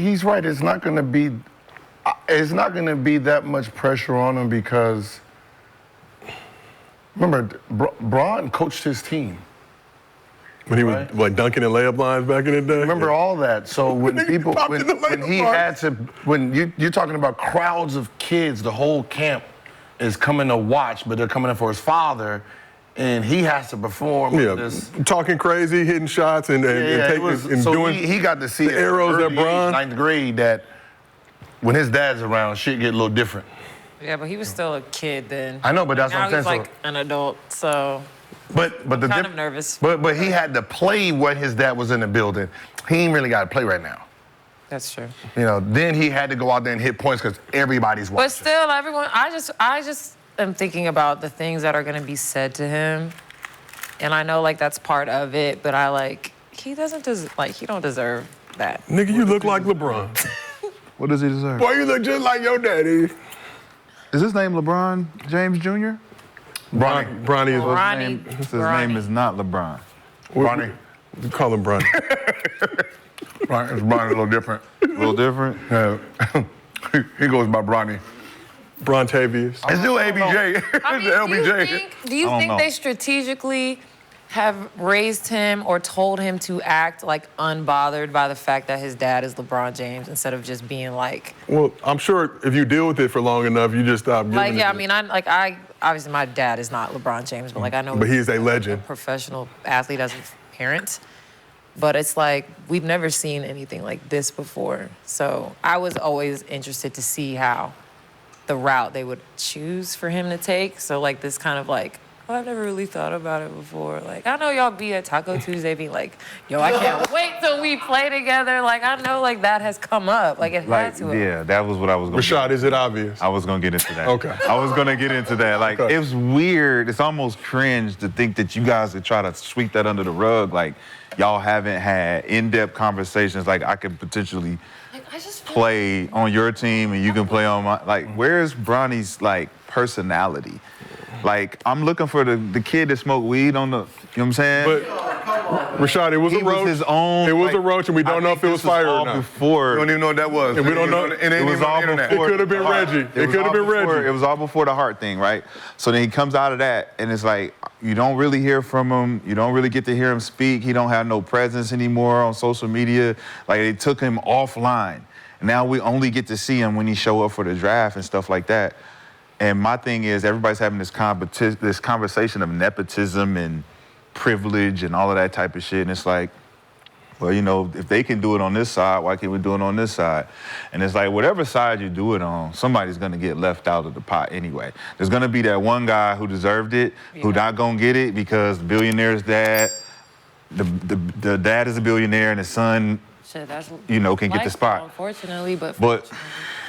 he's right. It's not going to be that much pressure on him because remember, Bron coached his team. When he was like dunking in layup lines back in the day? Remember all that. So when people, when you're talking about crowds of kids, the whole camp is coming to watch, but they're coming in for his father, and he has to perform. This. Talking crazy, hitting shots, and doing he got to see the arrows that Bron. Ninth grade that when his dad's around, shit get a little different. Yeah, but he was still a kid then. I know, but that's what I'm saying. Now he's like an adult, so. But the kind of nervous. But he had to play when his dad was in the building. He ain't really got to play right now. That's true. Then he had to go out there and hit points because everybody's watching. But still, everyone, I just am thinking about the things that are going to be said to him, and I know like that's part of it. But he don't deserve that. Nigga, you look like LeBron. What does he deserve? Boy, you look just like your daddy. Is his name LeBron James Jr.? Bronny is Bronny. His name is not LeBron. Bronny. We call him Bronny. Bronny a little different. A little different? Yeah. He goes by Bronny. Brontavious. It's still ABJ. I mean, It's LBJ. Do you think they strategically have raised him or told him to act like unbothered by the fact that his dad is LeBron James instead of just being like? Well, I'm sure if you deal with it for long enough, you just stop giving it. I mean, obviously my dad is not LeBron James, but I know. But he is a legend. A professional athlete as a parent. But it's like, we've never seen anything like this before. So I was always interested to see how the route they would choose for him to take. So this kind of I've never really thought about it before. I know y'all be at Taco Tuesday being like, yo, I can't wait till we play together. I know that has come up. It had to. Yeah, that was what I was going to Rashad, is it obvious? I was going to get into that. Okay. I was going to get into that. Okay. It's weird. It's almost cringe to think that you guys would try to sweep that under the rug. Y'all haven't had in-depth conversations. I could potentially play on your team and you can play on my. Where's Bronny's, personality? I'm looking for the kid that smoked weed on the, you know what I'm saying? But, Rashad, it was a roach. His own, it was a roach, and we don't know if it was fire or not. Before. We don't even know what that was. And we don't know. It was all It could have been Reggie. It could have been Reggie. It was all before the heart thing, right? So then he comes out of that, and it's you don't really hear from him. You don't really get to hear him speak. He don't have no presence anymore on social media. They took him offline. And now we only get to see him when he show up for the draft and stuff like that. And my thing is, everybody's having this conversation of nepotism and privilege and all of that type of shit. And it's well, if they can do it on this side, why can't we do it on this side? And it's whatever side you do it on, somebody's going to get left out of the pot anyway. There's going to be that one guy who deserved it, who not going to get it because the billionaire's dad, the dad is a billionaire and the son, can get the spot. Unfortunately, but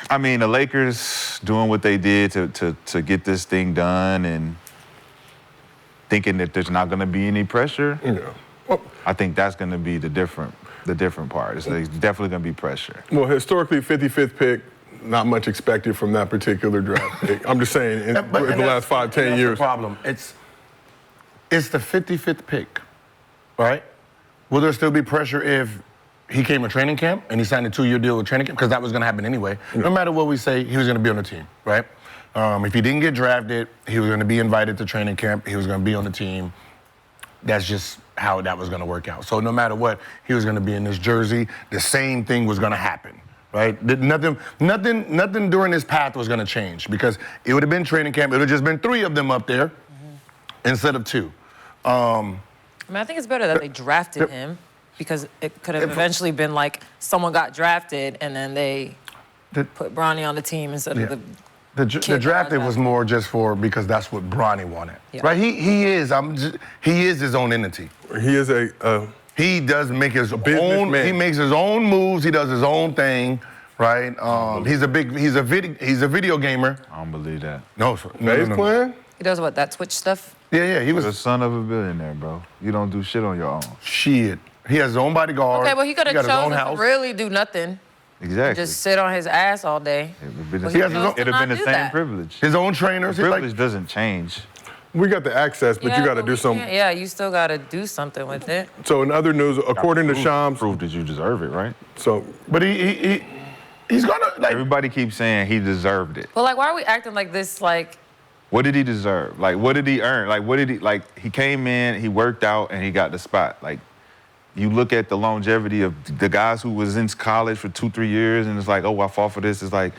I mean, the Lakers doing what they did to get this thing done and thinking that there's not going to be any pressure. Well, I think that's going to be the different part. It's definitely going to be pressure. Well, historically, 55th pick, not much expected from that particular draft pick. I'm just saying, in the last 5, 10 years. That's the problem. It's the 55th pick, right? Will there still be pressure if he came to training camp and he signed a 2-year deal with training camp? Because that was going to happen anyway. No matter what we say, he was going to be on the team, right? If he didn't get drafted, he was going to be invited to training camp. He was going to be on the team. That's just how that was going to work out. So no matter what, he was going to be in this jersey. The same thing was going to happen, right? Nothing during his path was going to change because it would have been training camp. It would have just been 3 of them up there instead of 2. I think it's better that they drafted him. Because it could have eventually been someone got drafted and then they put Bronny on the team instead of the drafted was more just because that's what Bronny wanted, right? He is his own entity. He is he does make his own. Man. He makes his own moves. He does his own thing, right? He's a video gamer. I don't believe that. No. Playing? He does what? That Twitch stuff? Yeah. He was the son of a billionaire, bro. You don't do shit on your own. Shit. He has his own bodyguard. Okay, well, he could have chosen to really do nothing. Exactly. Just sit on his ass all day. It'd have been the same privilege. His own trainers. The privilege doesn't change. We got the access, but you got to do something. Yeah, you still got to do something with it. So in other news, according to Shams, proof that you deserve it, right? so But he's gonna like. Everybody keeps saying he deserved it. But like, why are we acting like this? Like, What did he deserve? Like, what did he earn? Like, what did he, like, he came in, he worked out, and he got the spot. Like, you look at the longevity of the guys who was in college for 2-3 years, and it's like, oh, I fought for this. It's like,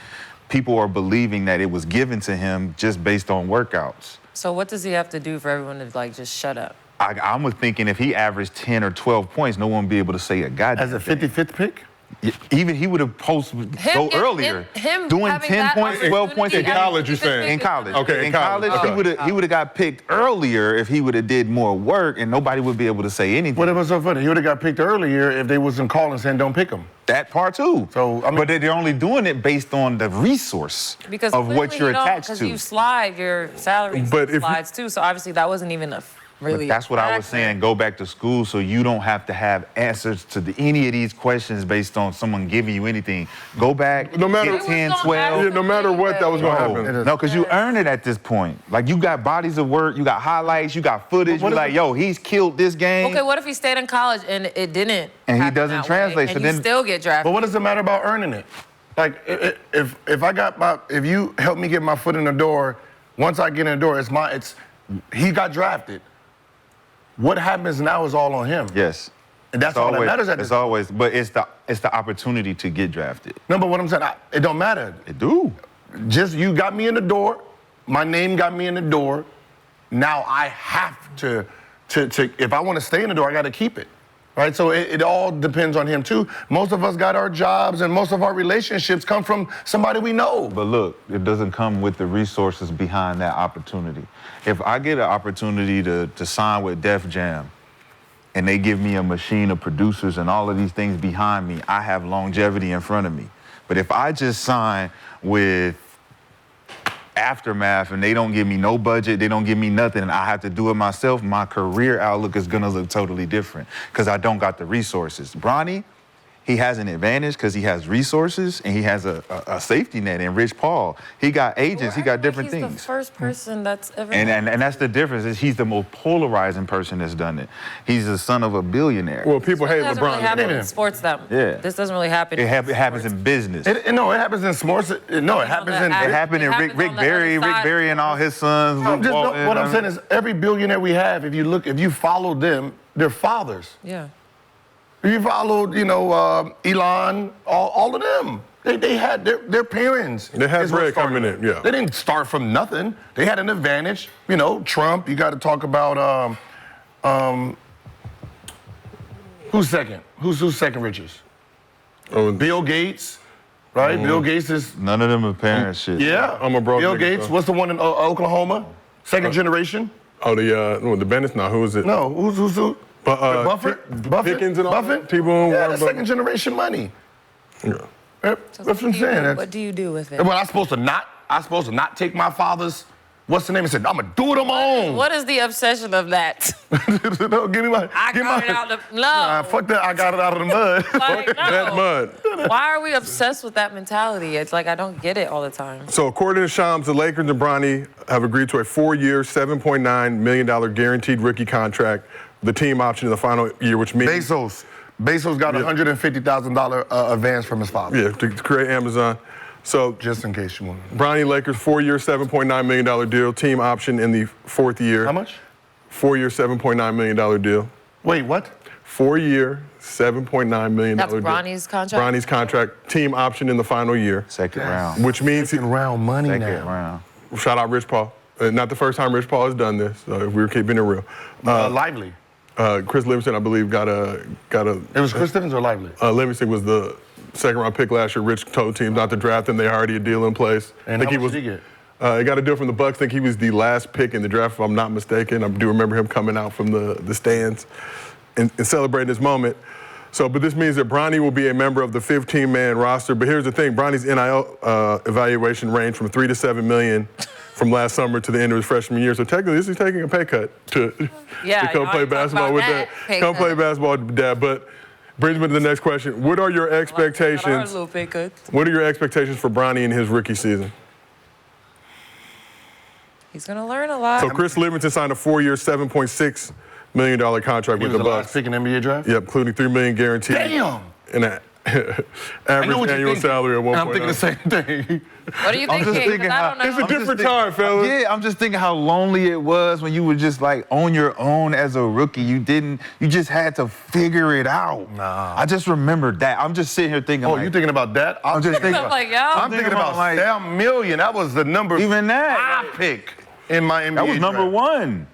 people are believing that it was given to him just based on workouts. so what does he have to do for everyone to like just shut up? I was thinking if he averaged 10 or 12 points, no one would be able to say a goddamn As a thing. 55th pick? Even he would have posted go earlier. him doing having 10 that points, 12 points in opportunity college, you're saying? in college. Okay, in college, okay. he would have got picked earlier if he would have did more work, and nobody would be able to say anything. What was so funny? He would have got picked earlier if they wasn't calling saying don't pick him. That part too. So, I mean- but they're only doing it based on the resource Because of what clearly you're you don't, attached to. Because you slide, your salary But if you- slides too. So obviously that wasn't even a really. But that's what I was factor. saying. Go back to school so you don't have to have answers to any of these questions based on someone giving you anything. Go back, No matter- get 10, It was gonna 12. yeah, no matter what, that was going to No, happen. no, because you earn it at this point. Like, you got bodies of work, you got highlights, you got footage. But what You're if like, yo, he's killed this game. Okay, what if he stayed in college and it didn't? And he happen doesn't that translate, way, so and you then- still get drafted. But what does it matter about earning it? Like, if you help me get my foot in the door, once I get in the door, he got drafted. What happens now is all on him. Yes. And that's all that matters at this It's always, but it's the opportunity to get drafted. No, but what I'm saying, it don't matter. It do. Just you got me in the door. My name got me in the door. Now I have to if I want to stay in the door, I got to keep it. Right? So it all depends on him too. Most of us got our jobs and most of our relationships come from somebody we know. But look, it doesn't come with the resources behind that opportunity. If I get an opportunity to sign with Def Jam and they give me a machine of producers and all of these things behind me, I have longevity in front of me. But if I just sign with Aftermath and they don't give me no budget, they don't give me nothing, and I have to do it myself, my career outlook is gonna look totally different because I don't got the resources. Bronny, he has an advantage because he has resources and he has a safety net in Rich Paul. He got agents, he got different he's things. the first person that's ever. And that's the difference, is he's the most polarizing person that's done it. He's the son of a billionaire. Well, people hate It doesn't really happen LeBron. in sports that. Yeah. This doesn't really happen. It happens in business. No, it happens in sports. No, it happens in. It happened in It Rick happens on the Barry. other Rick side. Barry and all his sons. Luke Walton, What I'm saying is every billionaire we have, if you follow them, they're fathers. Yeah. If you followed, Elon, all of them, they had their parents. They had is what bread started coming it. in, yeah. They didn't start from nothing. They had an advantage. Trump. You got to talk about who's second? Who's second richest? Oh, Bill Gates, right? Bill Gates is. None of them are parents shit. Yeah, I'm a broke Bill nigga, Gates. so. What's the one in Oklahoma? Second generation? the Bennett's now. Who is it? No, who? But, Buffett? Pickens and all Buffett? that? People Yeah, worry that's about- second generation money. Yeah. That's what I'm saying. What do you do with it? Well, I'm supposed to not take my father's, what's the name? I said, I'm gonna do it on my own. What is the obsession of that? No, give me my. I give got my, it out the no. Nah, fuck that. I got it out of the mud. Like, no. That mud. Why are we obsessed with that mentality? It's like I don't get it all the time. So according to Shams, the Lakers and Bronny have agreed to a 4-year, $7.9 million guaranteed rookie contract, the team option in the final year, which means Bezos got a $150,000 advance from his father. to create Amazon. So Just in case you want. Bronny Lakers 4-year, $7.9 million deal, team option in the 4th year. How much? 4-year, $7.9 million deal. Wait, what? 4-year, $7.9 million That's deal. Bronny's contract? Bronny's contract, team option in the final year, Second round. which means Second round money Second now. round. shout out Rich Paul. Not the first time Rich Paul has done this. We're keeping it real. Lively. Chris Livingston, I believe, got a. It was Chris Stevens or Lively? Livingston was the second-round pick last year. Rich told teams not to draft him. They already had a deal in place. And how much did he get? He got a deal from the Bucks. I think he was the last pick in the draft, if I'm not mistaken. I do remember him coming out from the stands and celebrating this moment. So, but this means that Bronny will be a member of the 15-man roster. But here's the thing: Bronny's NIL evaluation ranged from $3 to $7 million from last summer to the end of his freshman year. So technically, this is taking a pay cut to come play basketball with Dad. Come play basketball with Dad. But brings me to the next question: what are your expectations? What are your expectations for Bronny in his rookie season? He's gonna learn a lot. So Chris Livingston signed a 4-year, $7.6 million contract He with was the the last Bucks. pick in the NBA draft? Yep, including $3 million guaranteed. Damn! And an I know average what you're annual thinking. salary of 1.0. And I'm thinking the same thing. What are you I'm just thinking? thinking 'Cause I don't know. It's a different time, fellas. Yeah, I'm just thinking how lonely it was when you were just like on your own as a rookie. You just had to figure it out. Nah. I just remembered that. I'm just sitting here thinking. Oh, like, you thinking about that? I'm just thinking. I'm like, yo. I'm thinking about like- Sam Million. That was the number Even that. 5 pick in my NBA That was number draft. 1.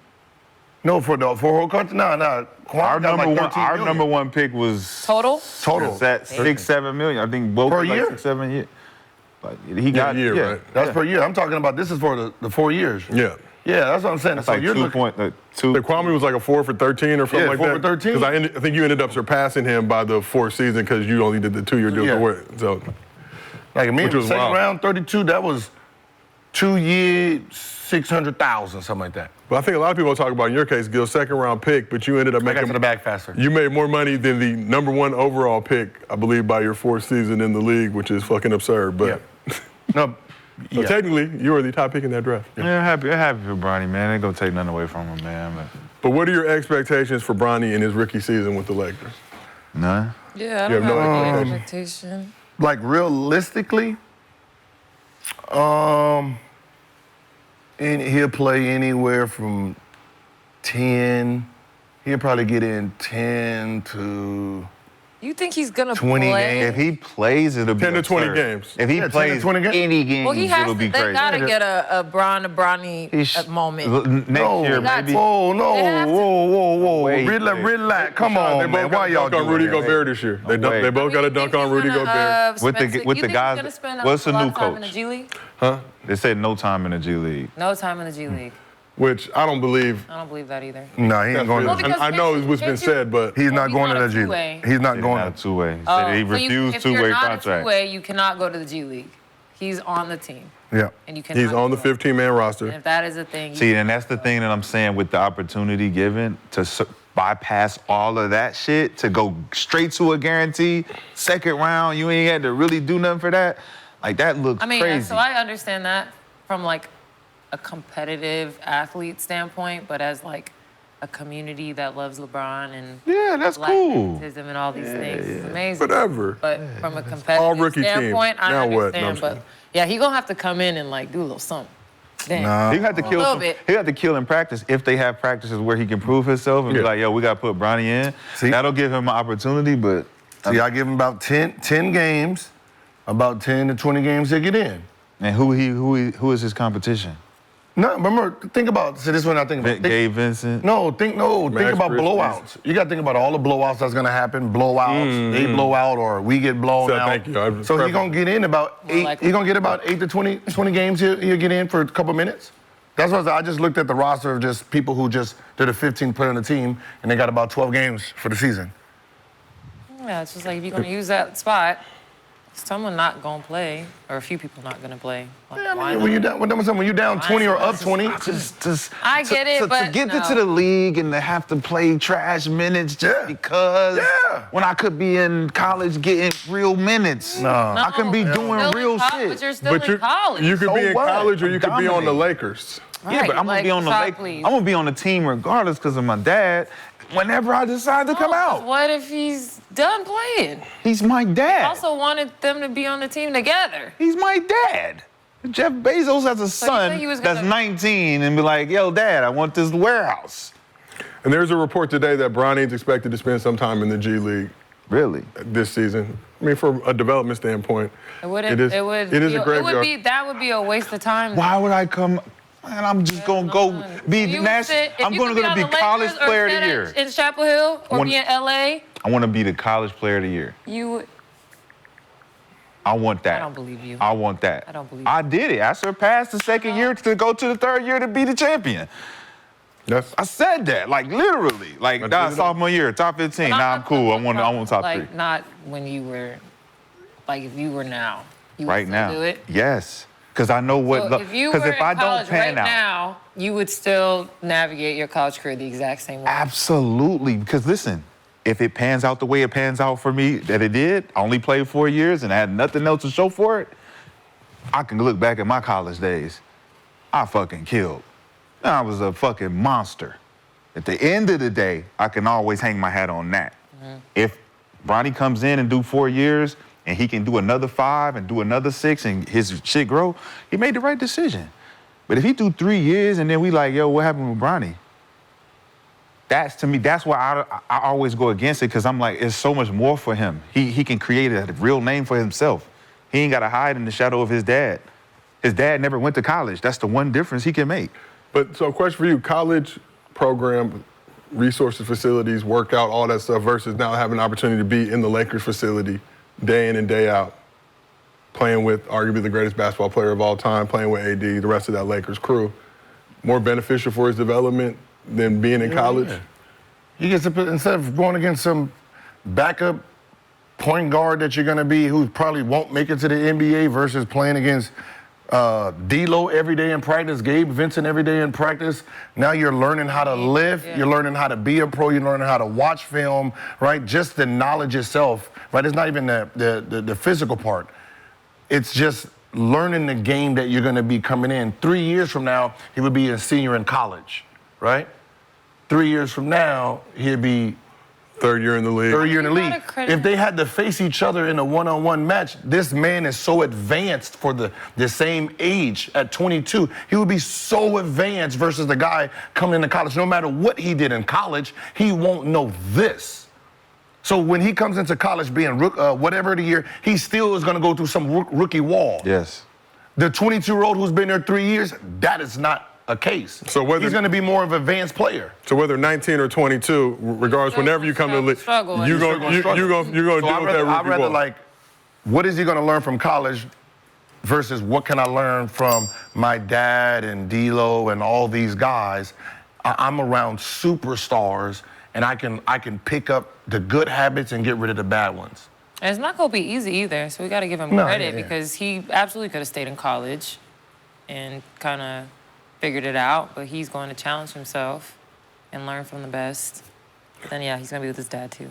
No, for whole country? No. Our got number like one. 13 Our million. number 1 pick was Total? Total. At 6-7 million. I think both Per were like year? 6-7 years. But he got year, yeah, right? That's yeah. per year. I'm talking about this is for the 4 years. Yeah. Yeah, that's what I'm saying. That's so like you're 2 looking. point. The Kwame was like a 4 for 13 or something Yeah, like 4 that. for 13. Because I think you ended up surpassing him by the 4th season because you only did the 2-year deal. Yeah. So Like me, Which was second wild. round, 32. That was 2 years, 600,000, something like that. but I think a lot of people talk about in your case, Gil, 2nd round pick, but you ended up I got making to the bag faster. You made more money than the number 1 overall pick, I believe, by your 4th season in the league, which is fucking absurd. But No, so yeah. technically, you were the top pick in that draft. Yeah, I'm happy for Bronny, man. Ain't gonna take nothing away from him, man. But what are your expectations for Bronny in his rookie season with the Lakers? But none. Yeah, I You don't have no have any expectation. expectation. Like realistically, and he'll play anywhere from 10. He'll probably get in 10 to. You think he's gonna 20 play? games. If he plays, it'll be 10 to 20 absurd. games. If he Yeah, 10 to plays 20 games. any games, Well, he has it'll to. be They crazy. gotta get a Bronny moment. Next No, year, got maybe. to. Whoa, They no, have to. whoa. Wait, Relax, wait. relax. Come They on, both man. got Why a y'all dunk on doing Rudy that? Gobert this year. They Wait. both got a dunk on Rudy Gobert. With the you guys- think he's gonna spend what's the a lot new of time in coach? the G League? They said no time in the G League. No time in the G League. Which I don't believe. I don't believe that either. No, he ain't going Well, to. because I know what's been can't you- said, but He's not he's going not to a the G League. two-way. He's not He's going not to. two-way. He Oh, said he so refused if you're two-way not contract. a two-way, you cannot go to the G League. He's on the team, Yeah. and you cannot. he's on the go. 15-man roster. And if that is a thing, See, and that's the thing that I'm saying with the opportunity given to bypass all of that shit to go straight to a guarantee, 2nd round, you ain't had to really do nothing for that. Like, that looks I mean, crazy. so I understand that from like a competitive athlete standpoint, but as like a community that loves LeBron and Yeah, that's Black cool. nepotism and all these things, it's amazing. Whatever. But from a All competitive rookie team. standpoint, I Now what? understand. No, I'm but saying. yeah, he gonna have to come in and like do a little something. Then. Nah. He had to kill. little bit. He had to kill in practice if they have practices where he can prove himself and be Yeah. like, "Yo, we got to put Bronny in." See? That'll give him an opportunity. But See, I give him about 10 games, about 10 to 20 games to get in. and who is his competition? No, remember, think about, see, this one I think about. Gabe Vincent. Think Max about Christie. blowouts. You got to think about all the blowouts that's going to happen. Blowouts, they blow out, or we get blown So, out. thank you. So he's going to get in about More 8. like- He's going to get about 8 to 20 games he'll get in for a couple minutes. That's what I just looked at the roster of just people who just did a 15th player on the team, and they got about 12 games for the season. Yeah, it's just like if you're gonna use that spot, someone not gonna play, or a few people not gonna play. Like, Yeah, I why mean, when not? you're down 20 or up 20, Just I get it, to but get no. into the league and to have to play trash minutes just Yeah. because Yeah. when I could be in college getting real minutes. No. I can be No, doing still in real But shit. you're still But in college. you could So be in what? college or you could be on the Dominate. Lakers. Yeah, but I'm gonna Right, be on the like, lake. please. I'm gonna be on the team regardless because of my dad. Whenever I decide to come No, 'cause out, What if he's done playing? he's my dad. Also wanted them to be on the team together. He's my dad. Jeff Bezos has a you son think he was that's gonna- 19 and be like, "Yo, Dad, I want this warehouse." And there's a report today that Bronny's expected to spend some time in the G League Really? this season. I mean, from a development standpoint, It wouldn't. it is It would. a be, graveyard. That would be a waste of time. Why would I come? Man, I'm just gonna go be You national. sit- if I'm you gonna could go on be the college Lakers or player of sit the year. in Chapel Hill or One- be in LA. I want to be the college player of the year. You. I want that. I don't believe you. I want that. I don't believe I did it. I surpassed the second year to go to the 3rd year to be the champion. That's I said that, like literally, like did nah, it. sophomore year, top 15. Nah, I'm cool. I want top like, 3 Not when you were, like if you were now. You would right still now. Do it. Yes, because I know what. So if you were Because if I in don't college pan right out, now, you would still navigate your college career the exact same way. absolutely. Because listen, if it pans out the way it pans out for me that it did, I only played 4 years and I had nothing else to show for it. I can look back at my college days. I fucking killed. I was a fucking monster. At the end of the day, I can always hang my hat on that. If Bronny comes in and do 4 years and he can do another 5 and do another 6 and his shit grow, he made the right decision. But if he do 3 years and then we like, yo, what happened with Bronny? That's, to me, that's why I always go against it, because I'm like, it's so much more for him. He can create a real name for himself. He ain't got to hide in the shadow of his dad. His dad never went to college. That's the one difference he can make. But so, question for you: college program, resources, facilities, workout, all that stuff, versus now having an opportunity to be in the Lakers facility day in and day out, playing with arguably the greatest basketball player of all time, playing with AD, the rest of that Lakers crew. More beneficial for his development than being in college? Yeah. He gets to put, instead of going against some backup point guard that you're going to be who probably won't make it to the NBA versus playing against D'Lo every day in practice, Gabe Vincent every day in practice. Now you're learning how to lift, you're learning how to be a pro, you're learning how to watch film, right? Just the knowledge itself, right? It's not even the physical part. It's just learning the game that you're going to be coming in. 3 years from now, he would be a senior in college, right? 3 years from now, he'd be third year in the league. Third year in the league. If they had to face each other in a one-on-one match, this man is so advanced for the same age at 22. He would be so advanced versus the guy coming into college. No matter what he did in college, he won't know this. So when he comes into college being whatever the year, he still is going to go through some rookie wall. Yes. The 22-year-old who's been there 3 years, that is not a case. So whether he's going to be more of an advanced player. So whether 19 or 22, regardless, whenever you come to the league, you're going to deal with that rookie I'd rather wall. like, what is he going to learn from college versus what can I learn from my dad and D'Lo and all these guys? I'm around superstars, and I can pick up the good habits and get rid of the bad ones. And it's not going to be easy either, so we got to give him credit because he absolutely could have stayed in college and kind of figured it out, but he's going to challenge himself and learn from the best. Then, yeah, he's going to be with his dad, too.